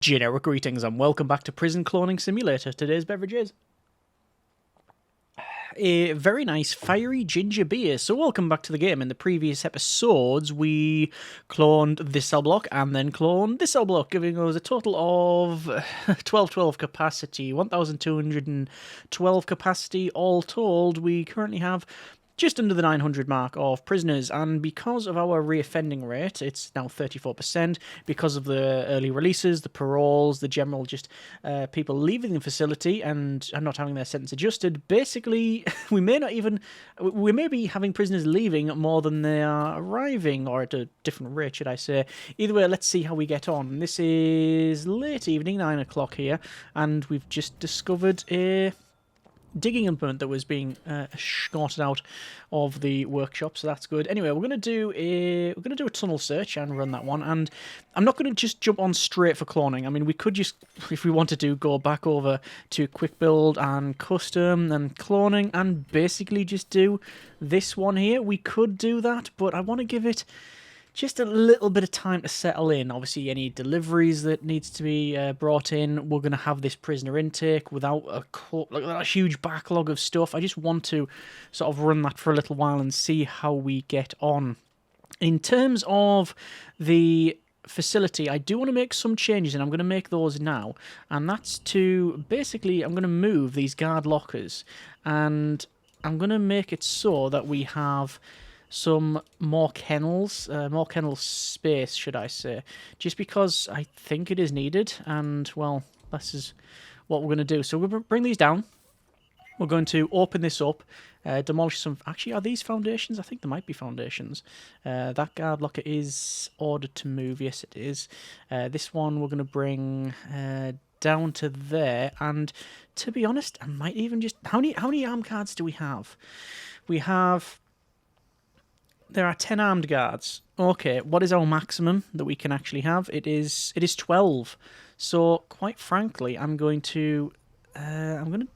Generic greetings and welcome back to Prison Cloning Simulator. Today's beverage is a very nice fiery ginger beer. So welcome back to the game. In the previous episodes, we cloned this cell block and then cloned this cell block, giving us a total of 1212 capacity, 1212 capacity. All told, we currently have just under the 900 mark of prisoners, and because of our reoffending rate, it's now 34%, because of the early releases, the paroles, the general just people leaving the facility and not having their sentence adjusted, basically, we may be having prisoners leaving more than they are arriving, or at a different rate, should I say. Either way, let's see how we get on. This is late evening, 9 o'clock here, and we've just discovered a digging implement that was being snorted out of the workshop, so that's good. Anyway, we're gonna do a tunnel search and run that one, and I'm not gonna just jump on straight for cloning. I mean, we could just, if we wanted to, go back over to quick build and custom and cloning and basically just do this one here. We could do that, but I want to give it just a little bit of time to settle in. Obviously, any deliveries that needs to be brought in, we're going to have this prisoner intake without a huge backlog of stuff. I just want to sort of run that for a little while and see how we get on. In terms of the facility, I do want to make some changes, and I'm going to make those now. And that's to, basically, I'm going to move these guard lockers, and I'm going to make it so that we have some more kennels, more kennel space, should I say, just because I think it is needed, and, well, this is what we're going to do. So we're going to bring these down, we're going to open this up, demolish some... Actually, are these foundations? I think there might be foundations. That guard locker is ordered to move, yes it is. This one we're going to bring down to there, and to be honest, I might even just... How many arm cards do we have? There are 10 armed guards. Okay, what is our maximum that we can actually have? It is 12. So, quite frankly, I'm going to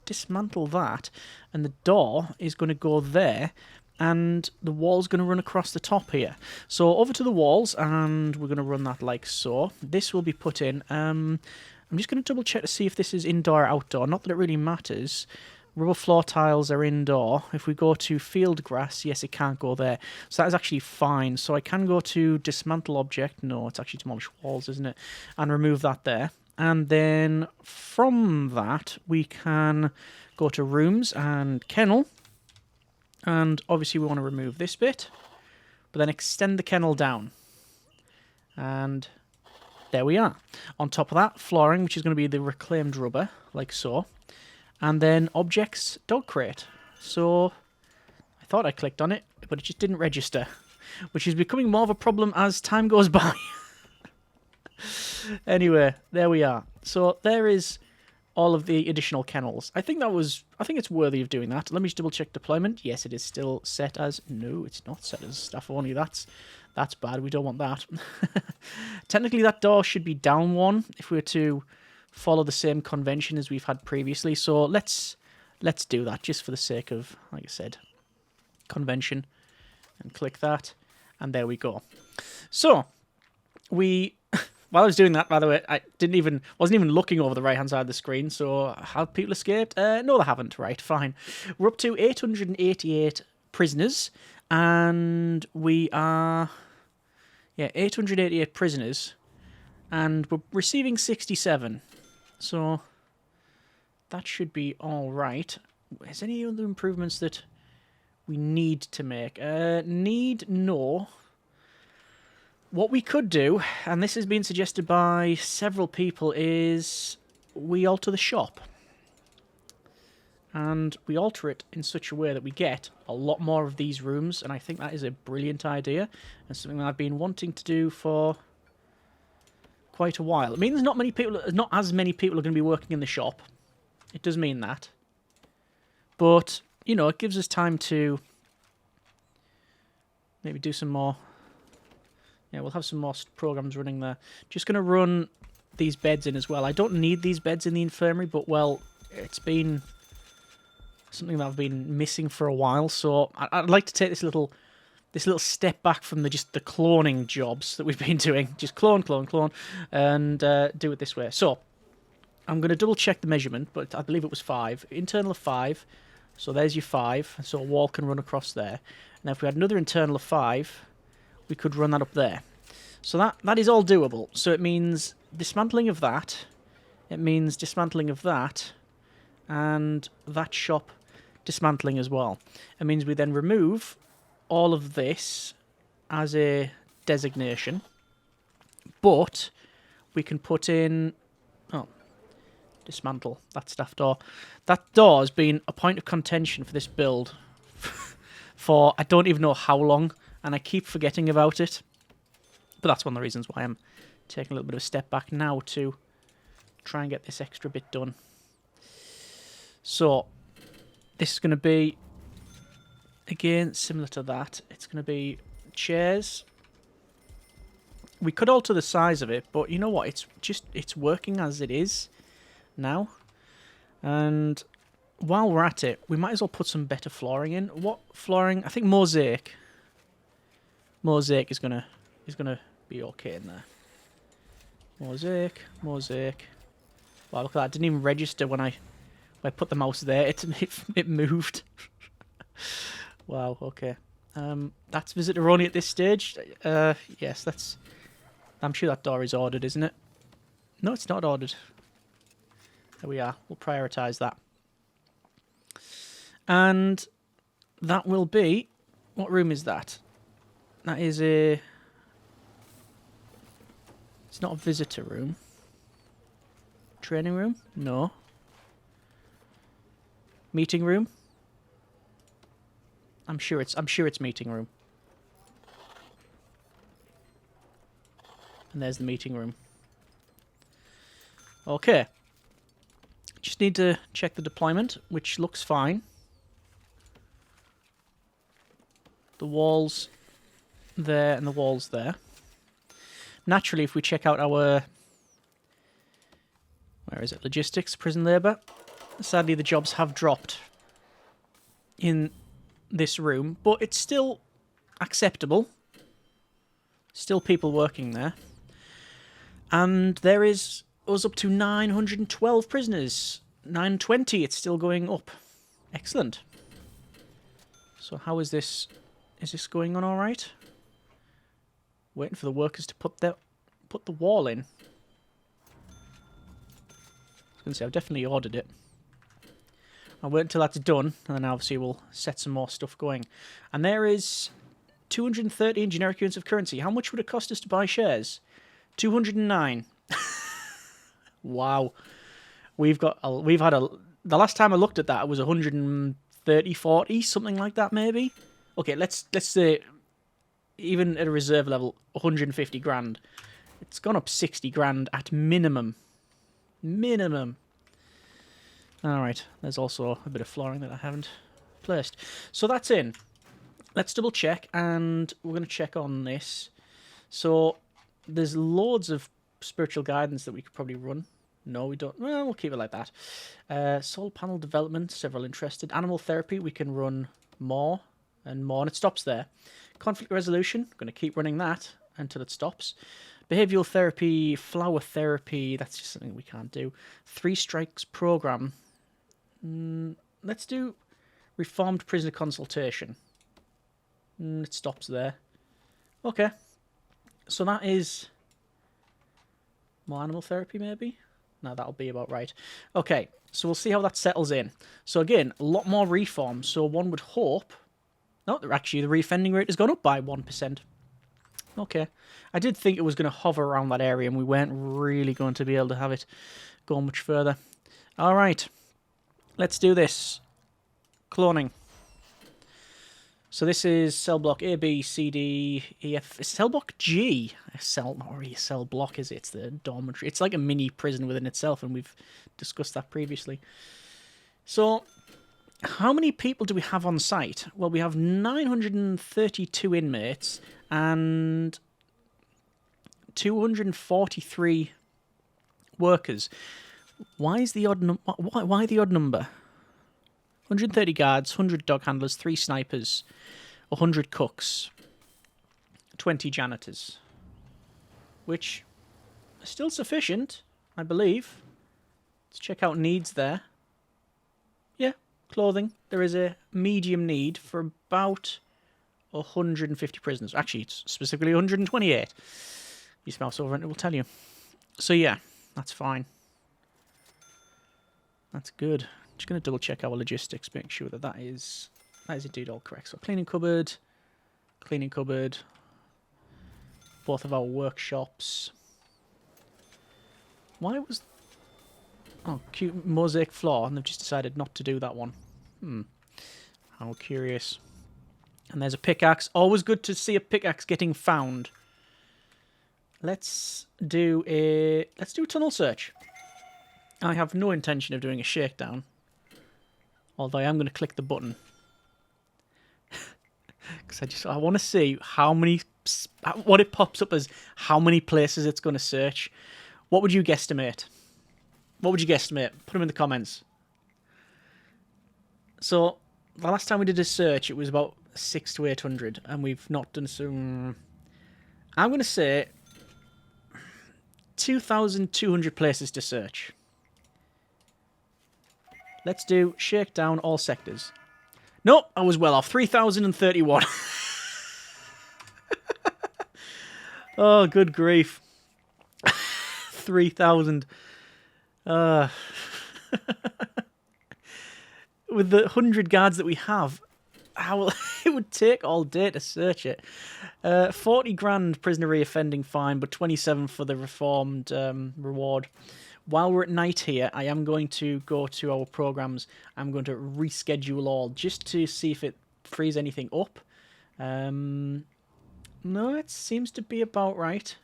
dismantle that, and the door is going to go there, and the wall's going to run across the top here. So, over to the walls, and we're going to run that like so. This will be put in. I'm just going to double check to see if this is indoor or outdoor. Not that it really matters. Rubber floor tiles are indoor. If we go to field grass, yes, it can't go there. So that is actually fine. So I can go to dismantle object. No, it's actually demolish walls, isn't it? And remove that there. And then from that, we can go to rooms and kennel. And obviously we want to remove this bit. But then extend the kennel down. And there we are. On top of that, flooring, which is going to be the reclaimed rubber, like so. And then objects, dog crate. So I thought I clicked on it, but it just didn't register, which is becoming more of a problem as time goes by. Anyway, there we are. So there is all of the additional kennels. I think it's worthy of doing that. Let me just double check deployment. Yes, it is still set as... No, it's not set as staff only. That's bad. We don't want that. Technically, that door should be down one if we were to follow the same convention as we've had previously. So let's do that just for the sake of, like I said, convention, and click that, and there we go. So while I was doing that, by the way, I wasn't even looking over the right hand side of the screen. So have people escaped? No, they haven't. Right, fine. We're up to 888 prisoners, and we are 888 prisoners, and we're receiving 67. So that should be all right. Is there any other improvements that we need to make? No. What we could do, and this has been suggested by several people, is we alter the shop. And we alter it in such a way that we get a lot more of these rooms, and I think that is a brilliant idea, and something that I've been wanting to do for quite a while. It means not as many people are going to be working in the shop. It does mean that. But, you know, it gives us time to maybe do some more. Yeah, we'll have some more programs running there. Just going to run these beds in as well. I don't need these beds in the infirmary, but, well, it's been something that I've been missing for a while, so I'd like to take this little this little step back from the cloning jobs that we've been doing. Just clone, and do it this way. So I'm going to double check the measurement, but I believe it was 5. Internal of 5. So there's your 5. So a wall can run across there. Now if we had another internal of 5, we could run that up there. So that is all doable. So it means dismantling of that. It means dismantling of that. And that shop dismantling as well. It means we then remove all of this as a designation. But we can put in... Oh, dismantle that staff door. That door has been a point of contention for this build for I don't even know how long, and I keep forgetting about it. But that's one of the reasons why I'm taking a little bit of a step back now to try and get this extra bit done. So this is going to be, again, similar to that. It's going to be chairs. We could alter the size of it, but you know what? It's working as it is now. And while we're at it, we might as well put some better flooring in. What flooring? I think mosaic. Mosaic is gonna be okay in there. Mosaic. Wow, look at that! I didn't even register when I put the mouse there. It moved. Wow. Okay. That's visitor only at this stage. Yes, that's. I'm sure that door is ordered, isn't it? No, it's not ordered. There we are. We'll prioritise that. And that will be... What room is that? That is a... It's not a visitor room. Training room? No. Meeting room? I'm sure it's meeting room. And there's the meeting room. Okay. Just need to check the deployment, which looks fine. The walls there and the walls there. Naturally, if we check out our... Where is it? Logistics, prison labour. Sadly, the jobs have dropped in this room, but it's still acceptable. Still people working there. And there is us up to 912 prisoners. 920, it's still going up. Excellent. So how is this? Is this going on all right? Waiting for the workers to put the wall in. I was going to say, I've definitely ordered it. I'll wait until that's done, and then obviously we'll set some more stuff going. And there is 213 generic units of currency. How much would it cost us to buy shares? 209. Wow. The last time I looked at that, it was 130, 40, something like that maybe. Okay, let's say, even at a reserve level, 150 grand. It's gone up 60 grand at minimum. Minimum. Alright, there's also a bit of flooring that I haven't placed. So that's in. Let's double check, and we're going to check on this. So there's loads of spiritual guidance that we could probably run. No, we don't. Well, we'll keep it like that. Solar panel development, several interested. Animal therapy, we can run more and more, and it stops there. Conflict resolution, going to keep running that until it stops. Behavioural therapy, flower therapy, that's just something we can't do. 3 strikes program. Let's do reformed prisoner consultation. It stops there. Okay. So that is more animal therapy, maybe? No, that'll be about right. Okay, so we'll see how that settles in. So again, a lot more reform. So one would hope... No, actually, the reoffending rate has gone up by 1%. Okay. I did think it was going to hover around that area, and we weren't really going to be able to have it go much further. All right. Let's do this. Cloning. So this is cell block A, B, C, D, E, F. It's cell block G. Not really a cell block, is it? It's the dormitory. It's like a mini prison within itself, and we've discussed that previously. So, how many people do we have on site? Well, we have 932 inmates and 243 workers. Why is the odd why the odd number? 130 guards, 100 dog handlers, 3 snipers, 100 cooks. 20 janitors, which are still sufficient, I believe. Let's check out needs there. Yeah, clothing. There is a medium need for about 150 prisoners. Actually, it's specifically 128. Use mouse over and it will tell you. So yeah, that's fine. That's good. Just going to double check our logistics, make sure that that is indeed all correct. So cleaning cupboard, both of our workshops. Why was... Oh, cute mosaic floor, and they've just decided not to do that one. How curious. And there's a pickaxe. Always good to see a pickaxe getting found. Let's do a tunnel search. I have no intention of doing a shakedown. Although I am going to click the button. Because I want to see how many... What it pops up as how many places it's going to search. What would you guesstimate? What would you guesstimate? Put them in the comments. So, the last time we did a search, it was about 600 to 800. And we've not done some... I'm going to say 2,200 places to search. Let's do shakedown all sectors. Nope, I was well off. 3,031. Oh, good grief. 3,000. With the 100 guards that we have, how it would take all day to search it. 40 grand prisoner reoffending fine, but 27 for the reformed reward. While we're at night here, I am going to go to our programs. I'm going to reschedule all just to see if it frees anything up. No, it seems to be about right.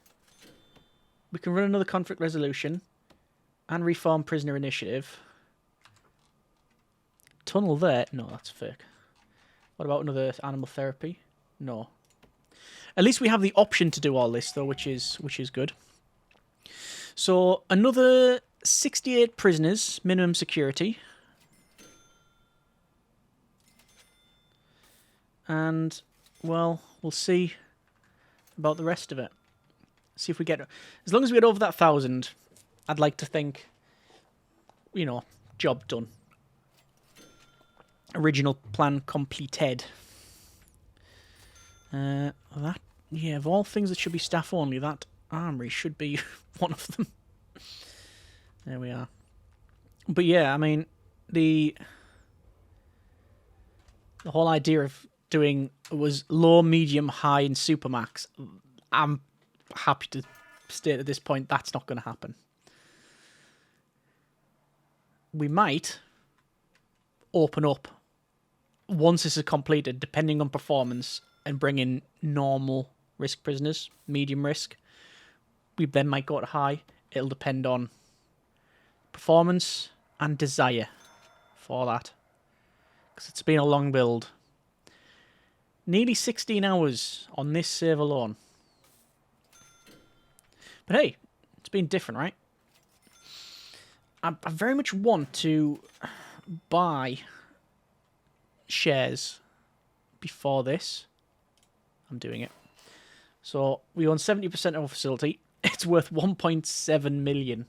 We can run another conflict resolution and reform prisoner initiative. Tunnel there? No, that's fake. What about another animal therapy? No. At least we have the option to do all this though, which is good. So another 68 prisoners, minimum security. And well, we'll see about the rest of it. See if we get... As long as we get over that 1,000, I'd like to think, you know, job done. Original plan completed. That, yeah, of all things that should be staff only, that armory should be one of them. There we are. But yeah, I mean, the whole idea of doing was low, medium, high, and supermax. I'm happy to state at this point that's not going to happen. We might open up once this is completed, depending on performance, and bring in normal risk prisoners, medium risk. We then might go to high. It'll depend on performance and desire for that. Because it's been a long build. Nearly 16 hours on this save alone. But hey, it's been different, right? I very much want to buy shares before this. I'm doing it. So we own 70% of our facility. It's worth 1.7 million.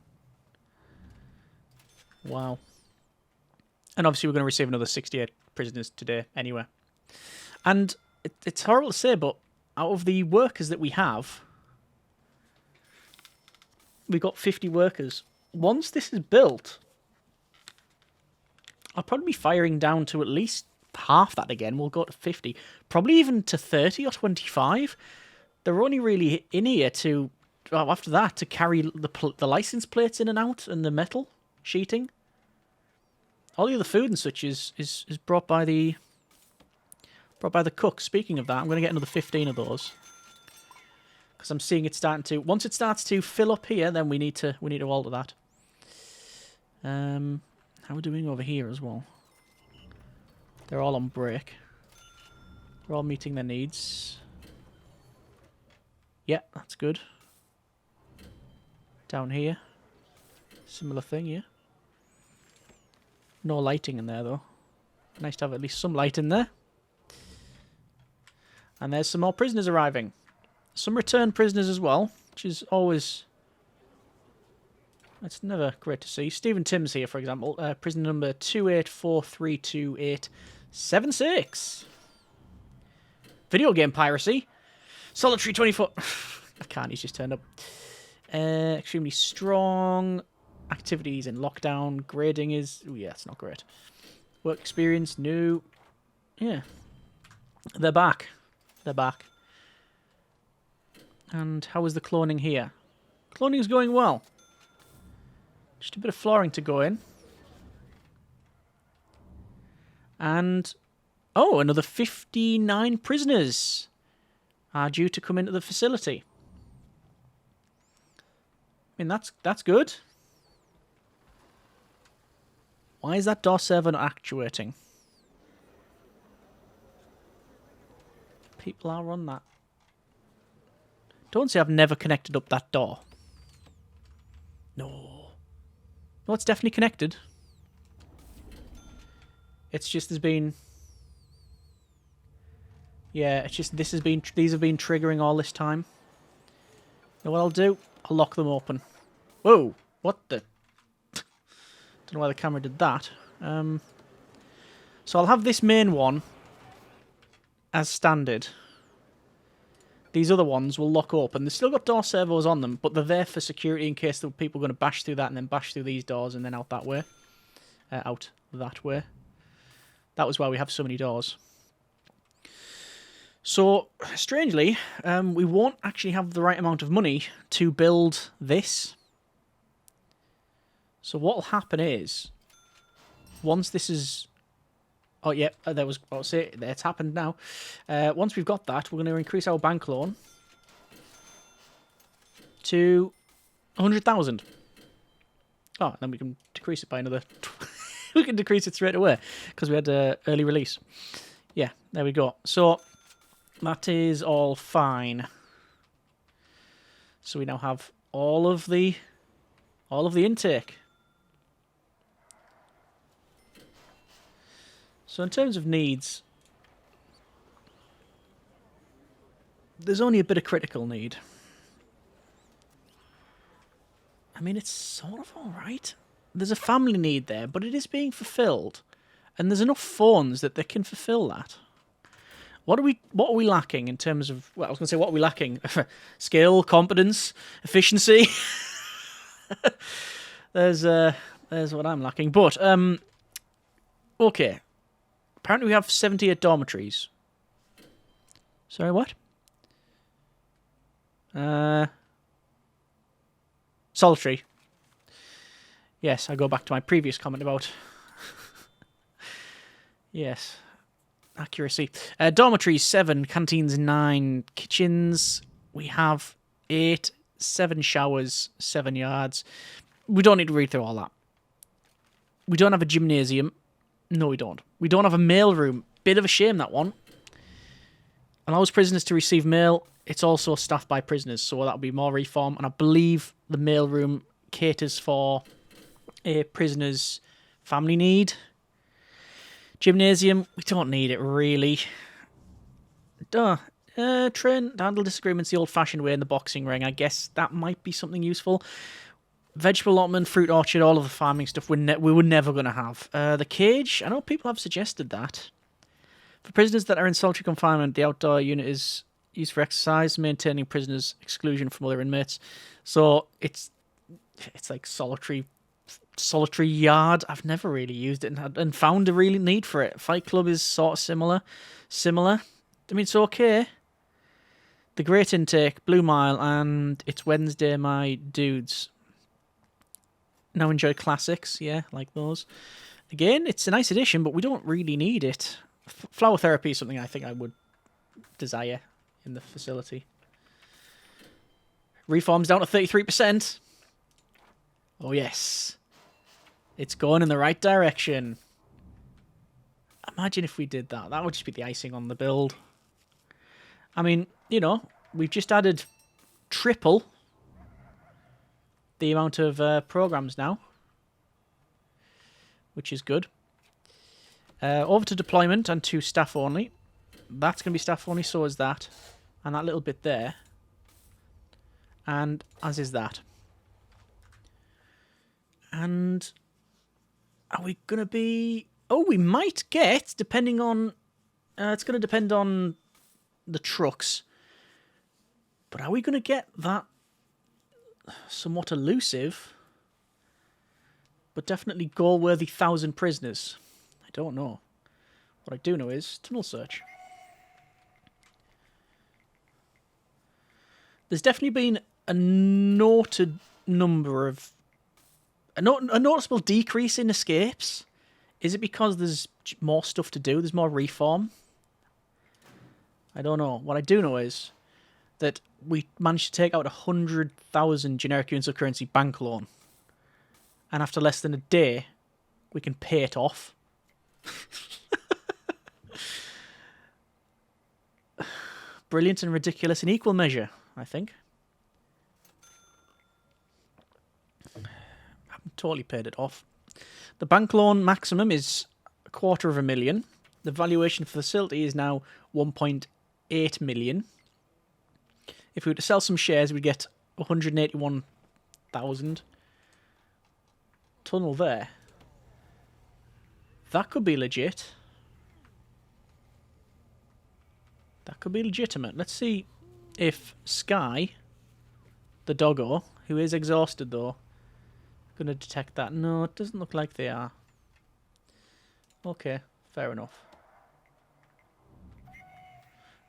Wow. And obviously we're going to receive another 68 prisoners today anyway. And it's horrible to say, but out of the workers that we have, we got 50 workers. Once this is built, I'll probably be firing down to at least half that again. We'll go to 50. Probably even to 30 or 25. They're only really in here to, well, after that, to carry the license plates in and out and the metal sheeting. All the other food and such is brought by the cook. Speaking of that, I'm going to get another 15 of those. Because I'm seeing it starting to... Once it starts to fill up here, then we need to alter that. How are we doing over here as well? They're all on break. They're all meeting their needs. Yeah, that's good. Down here. Similar thing, yeah. No lighting in there, though. Nice to have at least some light in there. And there's some more prisoners arriving. Some returned prisoners as well, which is always... It's never great to see. Stephen Timms here, for example. Prisoner number 2843286. Video game piracy. Solitary 24... I can't, he's just turned up. Extremely strong. Activities in lockdown. Grading is... Oh, yeah, it's not great. Work experience, new. Yeah. They're back. They're back. And how is the cloning here? Cloning is going well. Just a bit of flooring to go in. And... Oh, another 59 prisoners are due to come into the facility. I mean, that's good. Why is that door server not actuating? People are on that. Don't say I've never connected up that door. No. No, it's definitely connected. It's just there's been... Yeah, it's just these have been triggering all this time. You know what I'll do? I'll lock them open. Whoa! What the... Don't know why the camera did that. So I'll have this main one as standard. These other ones will lock open. They've still got door servos on them, but they're there for security in case the people are going to bash through that and then bash through these doors and then out that way. Out that way. That was why we have so many doors. So, strangely, we won't actually have the right amount of money to build this. So what will happen is, once this is... Oh, yeah, there was... I'll say it's happened now. Once we've got that, we're going to increase our bank loan to 100,000. Oh, then we can decrease it by another... we can decrease it straight away, because we had early release. Yeah, there we go. So, that is all fine. So we now have all of the intake. So in terms of needs, there's only a bit of critical need. I mean, it's sort of alright. There's a family need there, but it is being fulfilled. And there's enough phones that they can fulfill that. What are we lacking in terms of... Well, I was going to say, what are we lacking? Skill, competence, efficiency. There's what I'm lacking. But, okay. Apparently we have 78 dormitories. Sorry, what? Solitary. Yes, I go back to my previous comment about... Yes. Accuracy. Dormitories, 7. Canteens, 9. Kitchens, we have 8. 7 showers, 7 yards. We don't need to read through all that. We don't have a gymnasium. No, we don't. We don't have a mail room. Bit of a shame, that one. Allows prisoners to receive mail. It's also staffed by prisoners, so that'll be more reform. And I believe the mail room caters for a prisoner's family need. Gymnasium, we don't need it, really. Train to handle disagreements the old-fashioned way in the boxing ring. I guess that might be something useful. Vegetable allotment, fruit orchard, all of the farming stuff we were never going to have. The cage, I know people have suggested that. For prisoners that are in solitary confinement, the outdoor unit is used for exercise, maintaining prisoners' exclusion from other inmates. So it's like solitary yard. I've never really used it and found a real need for it. Fight Club is sort of similar. I mean, it's okay. The Great Intake, Blue Mile, and It's Wednesday, My Dudes. Now enjoy classics, yeah, like those. Again, it's a nice addition, but we don't really need it. Flower therapy is something I think I would desire in the facility. Reforms down to 33%. Oh, yes. It's going in the right direction. Imagine if we did that. That would just be the icing on the build. I mean, you know, we've just added triple the amount of programs now, which is good. Over to deployment and to staff only. That's going to be staff only, so is that. And that little bit there. And as is that. And are we going to be... Oh, we might get, depending on... it's going to depend on the trucks. But are we going to get that somewhat elusive, but definitely goal-worthy 1,000 prisoners? I don't know. What I do know is tunnel search. There's definitely been a noted number of... A noticeable decrease in escapes. Is it because there's more stuff to do? There's more reform? I don't know. What I do know is that we managed to take out 100,000 generic units of currency bank loan. And after less than a day, we can pay it off. Brilliant and ridiculous in equal measure, I think. I haven't totally paid it off. The bank loan maximum is 250,000. The valuation for the facility is now 1.8 million. If we were to sell some shares, we'd get 181,000. Tunnel there. That could be legit. That could be legitimate. Let's see if Sky, the doggo, who is exhausted though, going to detect that. No, it doesn't look like they are. Okay, fair enough.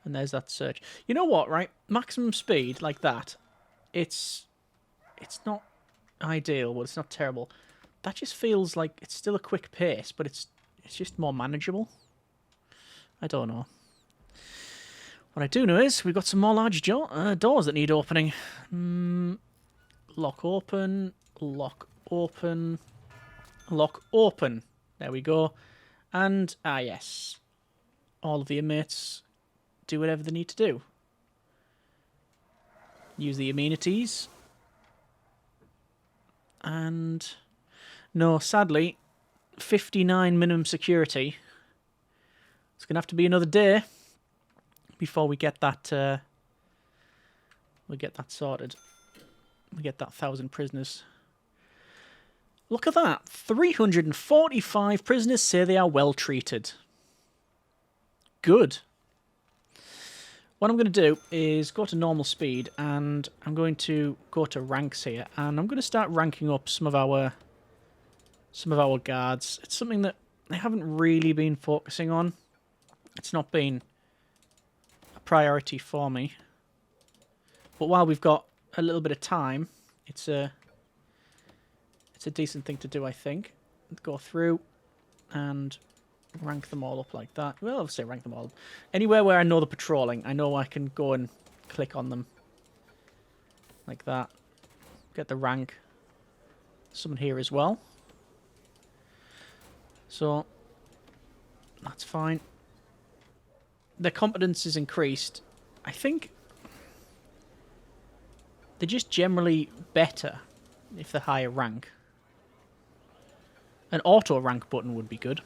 And there's that search. You know what, right? Maximum speed like that, it's not ideal, but it's not terrible. That just feels like it's still a quick pace, but it's just more manageable. I don't know. What I do know is we've got some more large doors that need opening. Lock open, lock open, lock open. There we go. And, yes. All of the inmates do whatever they need to do. Use the amenities. And, no, sadly, 59 minimum security. It's going to have to be another day before we get that, sorted. We get that 1,000 prisoners. Look at that. 345 prisoners say they are well treated. Good. What I'm going to do is go to normal speed, and I'm going to go to ranks here, and I'm going to start ranking up some of our guards. It's something that I haven't really been focusing on. It's not been a priority for me. But while we've got a little bit of time, it's a decent thing to do, I think. Go through and rank them all up like that. Well, I'll say rank them all up. Anywhere where I know they're patrolling, I know I can go and click on them like that. Get the rank. Someone here as well. So that's fine. Their competence is increased. I think they're just generally better if they're higher rank. An auto rank button would be good.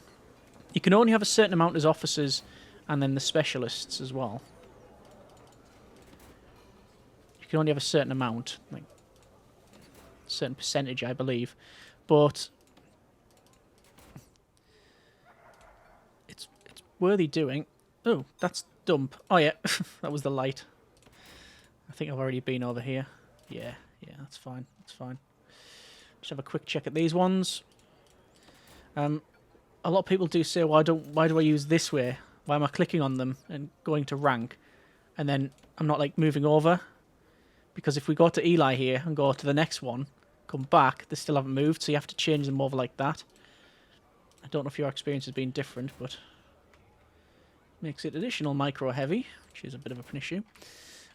You can only have a certain amount as officers, and then the specialists as well. You can only have a certain amount, like a certain percentage, I believe. But it's worthy doing. Oh, that's dump. Oh yeah, that was the light. I think I've already been over here. Yeah, that's fine. That's fine. Just have a quick check at these ones. A lot of people do say, why do I use this way? Why am I clicking on them and going to rank? And then I'm not like moving over. Because if we go to Eli here and go to the next one, come back, they still haven't moved, so you have to change them over like that. I don't know if your experience has been different, but makes it additional micro heavy, which is a bit of an issue.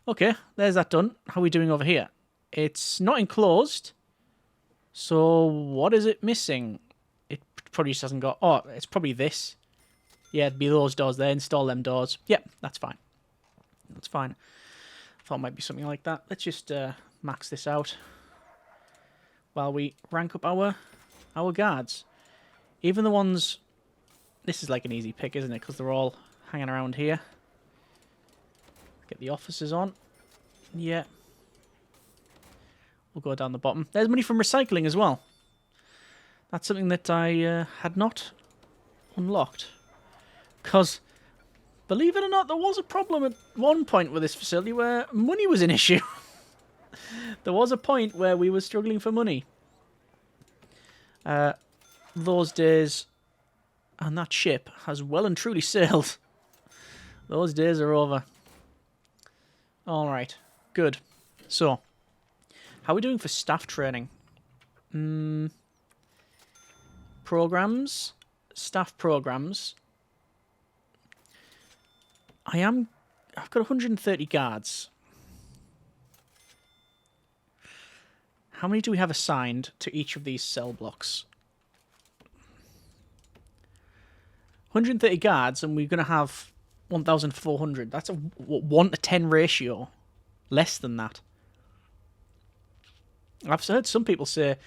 Okay, there's that done. How are we doing over here? It's not enclosed. So what is it missing? It probably just hasn't got... Oh, it's probably this. Yeah, it'd be those doors there. Install them doors. Yep, that's fine. That's fine. Thought it might be something like that. Let's just max this out while we rank up our guards. Even the ones... This is like an easy pick, isn't it? Because they're all hanging around here. Get the officers on. Yeah. will go down the bottom. There's money from recycling as well. That's something that I had not unlocked. Because, believe it or not, there was a problem at one point with this facility where money was an issue. There was a point where we were struggling for money. Those days, and that ship has well and truly sailed. Those days are over. Alright, good. So, how are we doing for staff training? Programs. Staff programs. I've got 130 guards. How many do we have assigned to each of these cell blocks? 130 guards, and we're going to have 1,400. That's a 1 to 10 ratio. Less than that. I've heard some people say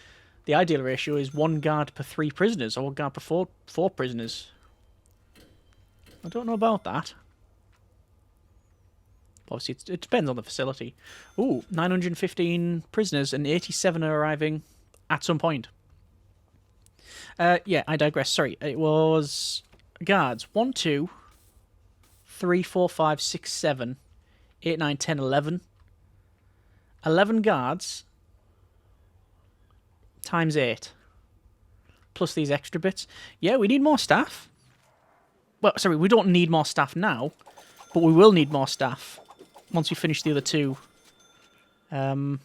the ideal ratio is 1 guard per 3 prisoners, or 1 guard per 4 prisoners. I don't know about that. Obviously, it depends on the facility. Ooh, 915 prisoners and 87 are arriving at some point. Yeah, I digress. Sorry, it was guards. 1, 2, 3, 4, 5, 6, 7, 8, 9, 10, 11. 11 guards times 8. Plus these extra bits. Yeah, we need more staff. Well, sorry, we don't need more staff now, but we will need more staff once we finish the other 2. Yeah,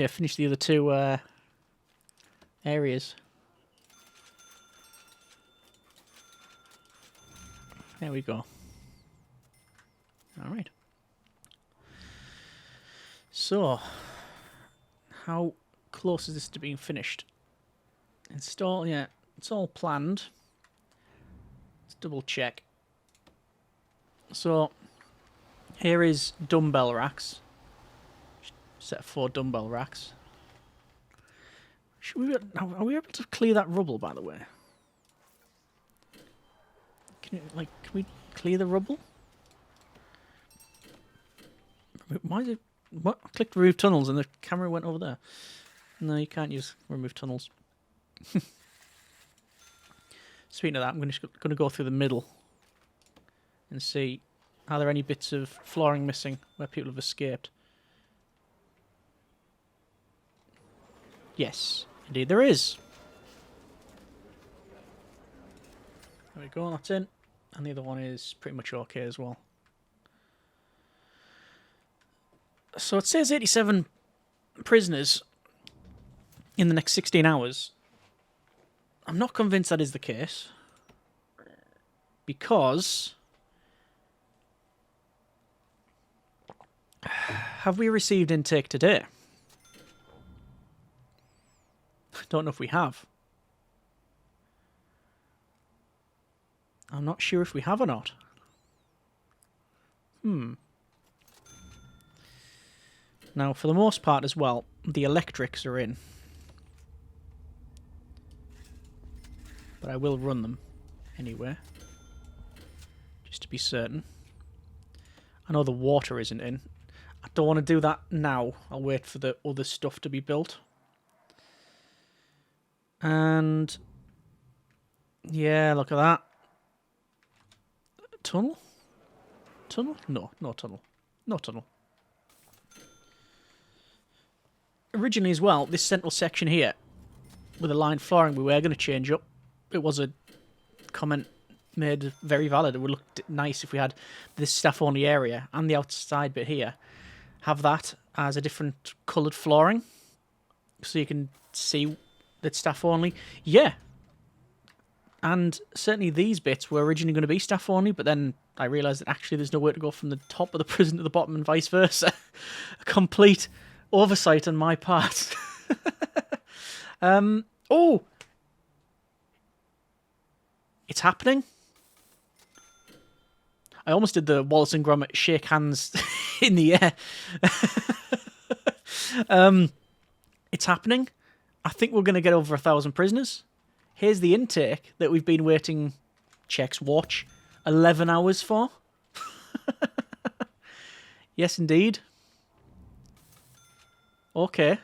finish the other 2 areas. There we go. Alright. So, how close is this to being finished? Install, yeah, it's all planned. Let's double check. So, here is dumbbell racks. Set 4 dumbbell racks. Are we able to clear that rubble, by the way? Can we clear the rubble? Why is it... What? I clicked remove tunnels and the camera went over there. No, you can't use remove tunnels. Speaking of that, I'm going to go through the middle and see, are there any bits of flooring missing where people have escaped? Yes, indeed there is. There we go, that's in. And the other one is pretty much okay as well. So it says 87 prisoners in the next 16 hours. I'm not convinced that is the case. Because... have we received intake today? I don't know if we have. I'm not sure if we have or not. Now, for the most part as well, the electrics are in. But I will run them anyway. Just to be certain. I know the water isn't in. I don't want to do that now. I'll wait for the other stuff to be built. And... yeah, look at that. Tunnel? Tunnel? No, no tunnel. No tunnel. Originally as well, this central section here, with the lined flooring, we were going to change up. It was a comment made very valid. It would look nice if we had this staff-only area and the outside bit here. Have that as a different coloured flooring, so you can see that staff-only. Yeah. And certainly these bits were originally going to be staff-only, but then I realised that actually there's nowhere to go from the top of the prison to the bottom and vice versa. A complete oversight on my part. Oh! It's happening. I almost did the Wallace and Gromit shake hands in the air. It's happening. I think we're going to get over 1,000 prisoners. Here's the intake that we've been waiting, checks watch, 11 hours for. Yes, indeed. Okay.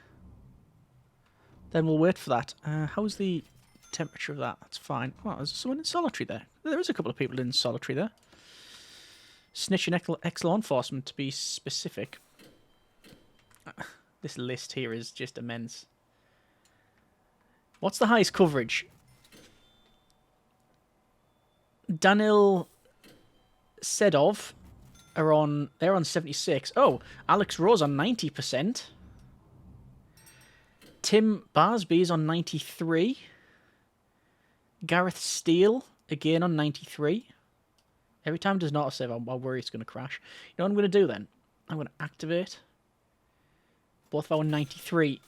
Then we'll wait for that. How's the temperature of that? That's fine. Oh, there's someone in solitary there. There is a couple of people in solitary there. Snitch and ex-law enforcement, to be specific. This list here is just immense. What's the highest coverage? Danil Sedov they're on 76. Oh, Alex Rose on 90%. Tim Barsby's on 93. Gareth Steele again on 93. Every time it does not save, I worry it's going to crash. You know what I'm going to do then? I'm going to activate both of our 93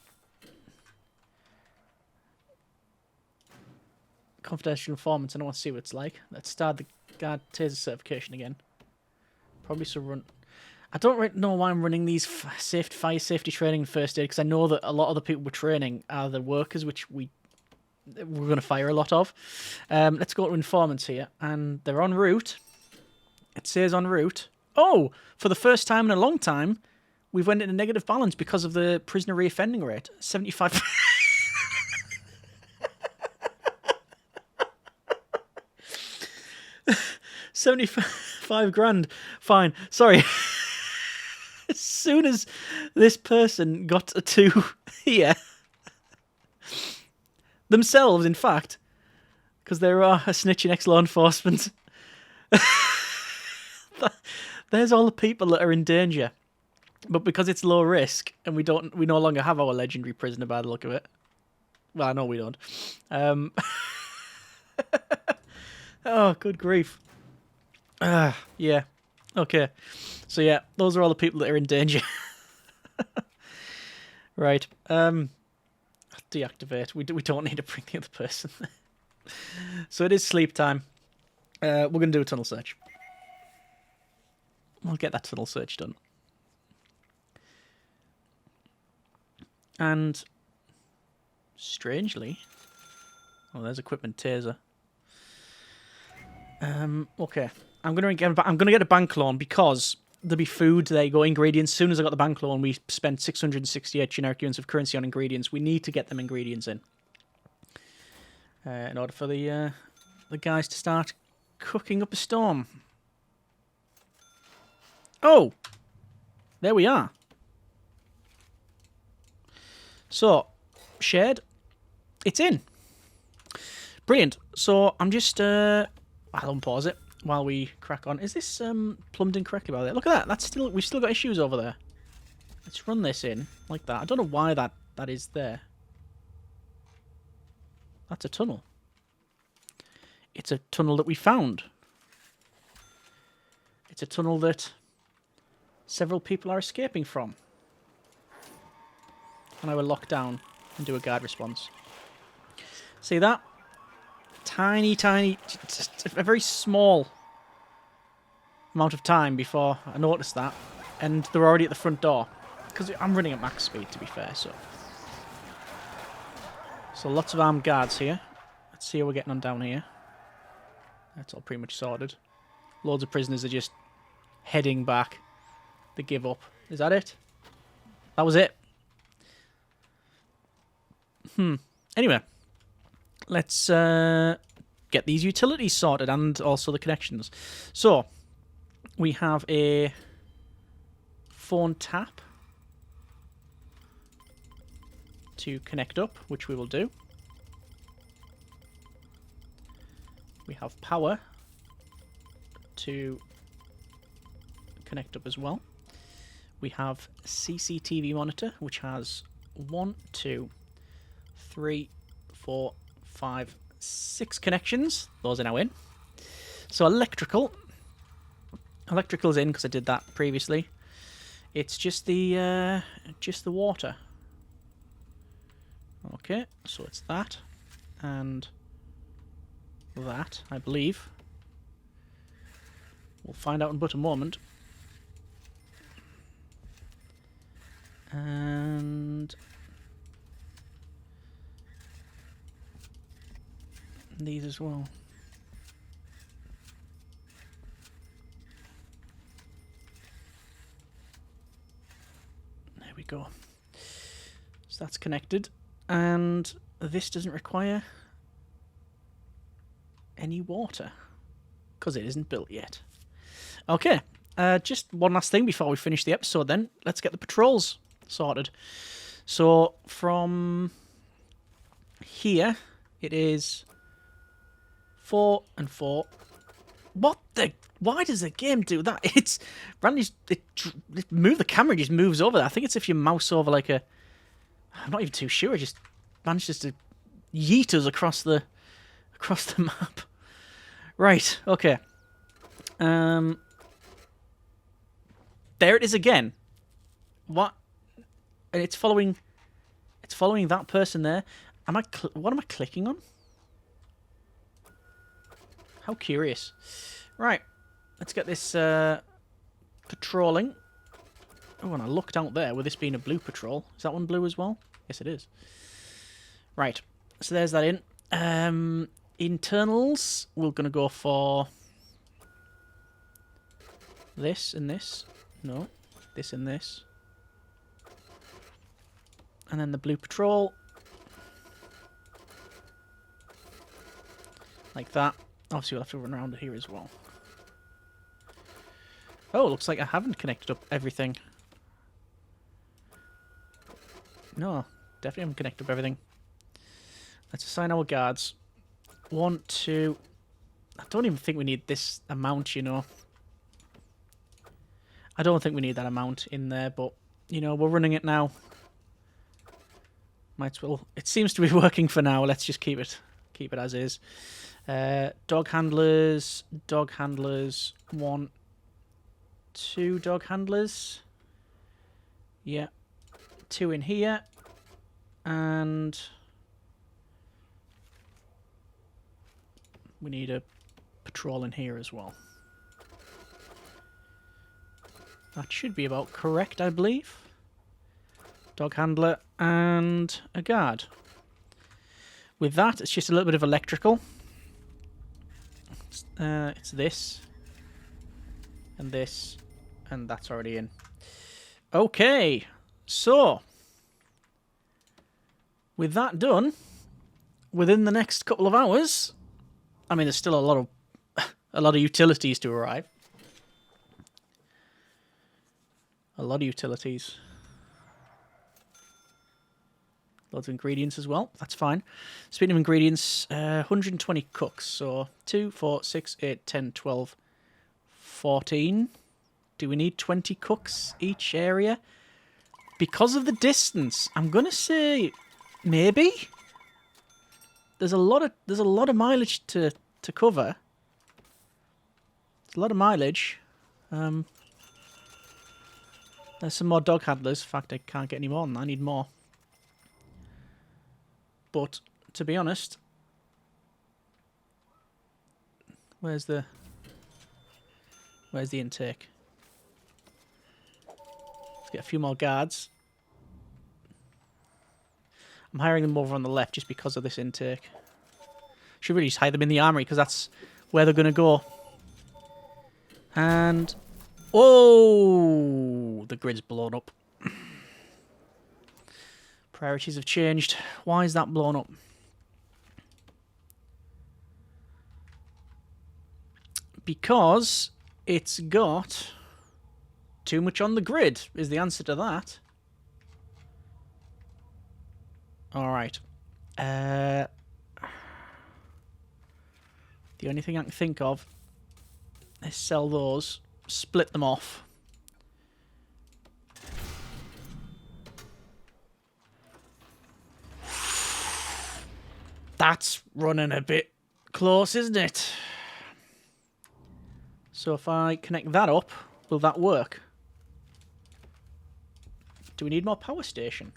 confidential informants. I don't want to see what it's like. Let's start the guard taser certification again. Probably so run. I don't know why I'm running these fire safety training and first aid, because I know that a lot of the people we're training are the workers, which we're going to fire a lot of. Let's go to informants here, and they're en route. It says en route. Oh, for the first time in a long time, we've went into negative balance because of the prisoner reoffending rate. 75. 75 grand. Fine. Sorry. As soon as this person got to here, themselves, in fact, because there are a snitching ex-law enforcement. There's all the people that are in danger, but because it's low risk and we no longer have our legendary prisoner by the look of it. Well, I know we don't. Oh, good grief. Yeah. Okay. So yeah, those are all the people that are in danger. Right. Deactivate. We don't need to bring the other person. So it is sleep time. We're going to do a tunnel search. We'll get that tunnel search done. And strangely, oh, there's equipment taser. Okay. I'm gonna get a bank loan because there'll be food. There you go, ingredients. As soon as I got the bank loan, we spent 668 generic units of currency on ingredients. We need to get them ingredients in order for the guys to start cooking up a storm. Oh, there we are. So, shared. It's in. Brilliant. So I'm just I'll unpause it while we crack on. Is this plumbed in correctly by there? Look at that. We've still got issues over there. Let's run this in like that. I don't know why that is there. That's a tunnel. It's a tunnel that we found. It's a tunnel that several people are escaping from. And I will lock down and do a guard response. See that? Tiny, just a very small amount of time before I noticed that. And they're already at the front door. Because I'm running at max speed, to be fair, so lots of armed guards here. Let's see how we're getting on down here. That's all pretty much sorted. Loads of prisoners are just heading back. They give up. Is that it? That was it. Anyway, let's get these utilities sorted and also the connections. So, we have a phone tap to connect up, which we will do. We have power to connect up as well. We have CCTV monitor, which has 1, 2, 3, 4, 5, 6 connections. Those are now in. So electrical's in because I did that previously. It's just the water. Okay, so it's that and that, I believe. We'll find out in but a moment. And these as well. There we go. So that's connected. And this doesn't require any water because it isn't built yet. Okay, just one last thing before we finish the episode then. Let's get the patrols sorted. So from here, it is 4 and 4. What the... Why does the game do that? It's... Randy's... It move the camera just moves over there. I think it's if you mouse over like a... I'm not even too sure. It just manages to yeet us across the map. Right, okay. There it is again. What? And it's following that person there. What am I clicking on? How curious. Right, let's get this patrolling. Oh, and I looked out there with this being a blue patrol. Is that one blue as well? Yes, it is. Right, so there's that in. Internals, we're going to go for this and this. No, this and this. And then the blue patrol. Like that. Obviously, we'll have to run around here as well. Oh, looks like I haven't connected up everything. No, definitely haven't connected up everything. Let's assign our guards. 1, 2... I don't even think we need this amount, you know. I don't think we need that amount in there, but, you know, we're running it now. Might as well... It seems to be working for now. Let's just keep it as is. Dog handlers. 1, 2 dog handlers. Yeah. 2 in here. And... we need a patrol in here as well. That should be about correct, I believe. Dog handler and a guard. With that, it's just a little bit of electrical. It's this. And this. And that's already in. Okay. So. With that done, within the next couple of hours... I mean, there's still a lot of utilities to arrive. A lot of utilities. Loads of ingredients as well. That's fine. Speaking of ingredients, 120 cooks. So 2, 4, 6, 8, 10, 12, 14. Do we need 20 cooks each area? Because of the distance, I'm gonna say maybe. There's a lot of mileage to cover. It's a lot of mileage. There's some more dog handlers. In fact, I can't get any more than that. I need more. But to be honest, where's the intake? Let's get a few more guards. I'm hiring them over on the left just because of this intake. Should really just hide them in the armory because that's where they're going to go. And... oh! The grid's blown up. Priorities have changed. Why is that blown up? Because it's got too much on the grid is the answer to that. Alright. The only thing I can think of is sell those, split them off. That's running a bit close, isn't it? So if I connect that up, will that work? Do we need more power station?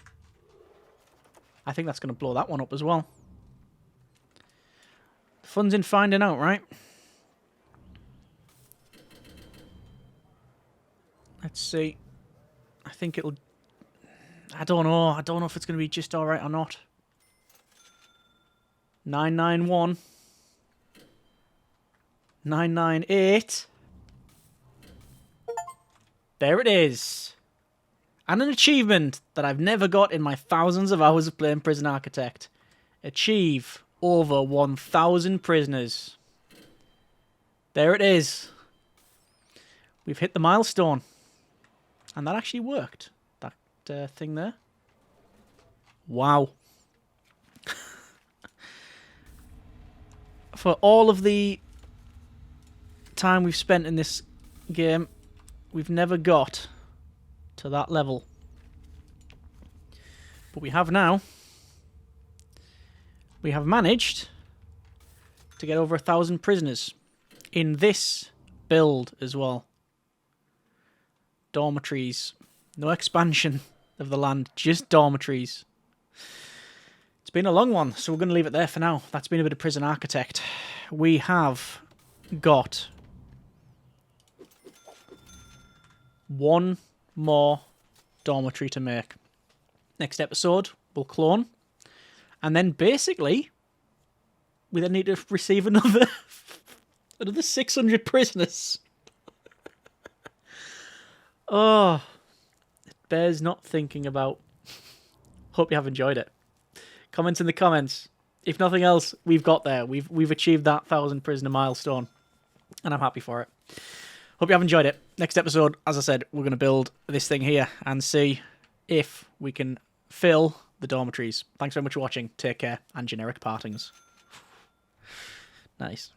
I think that's going to blow that one up as well. The fun's in finding out, right? Let's see. I think it'll... I don't know. I don't know if it's going to be just alright or not. 991. 998. There it is. And an achievement that I've never got in my thousands of hours of playing Prison Architect. Achieve over 1,000 prisoners. There it is. We've hit the milestone. And that actually worked. That thing there. Wow. For all of the time we've spent in this game, we've never got to that level. But we have now. We have managed to get over 1,000 prisoners in this build as well. Dormitories. No expansion of the land, just dormitories. It's been a long one, so we're going to leave it there for now. That's been a bit of Prison Architect. We have got one more dormitory to make. Next episode, we'll clone. And then basically, we then need to receive another 600 prisoners. Oh, it bears not thinking about. Hope you have enjoyed it. Comments in the comments. If nothing else, we've got there. We've achieved that 1,000 prisoner milestone. And I'm happy for it. Hope you have enjoyed it. Next episode, as I said, we're going to build this thing here and see if we can fill the dormitories. Thanks very much for watching. Take care, and generic partings. Nice.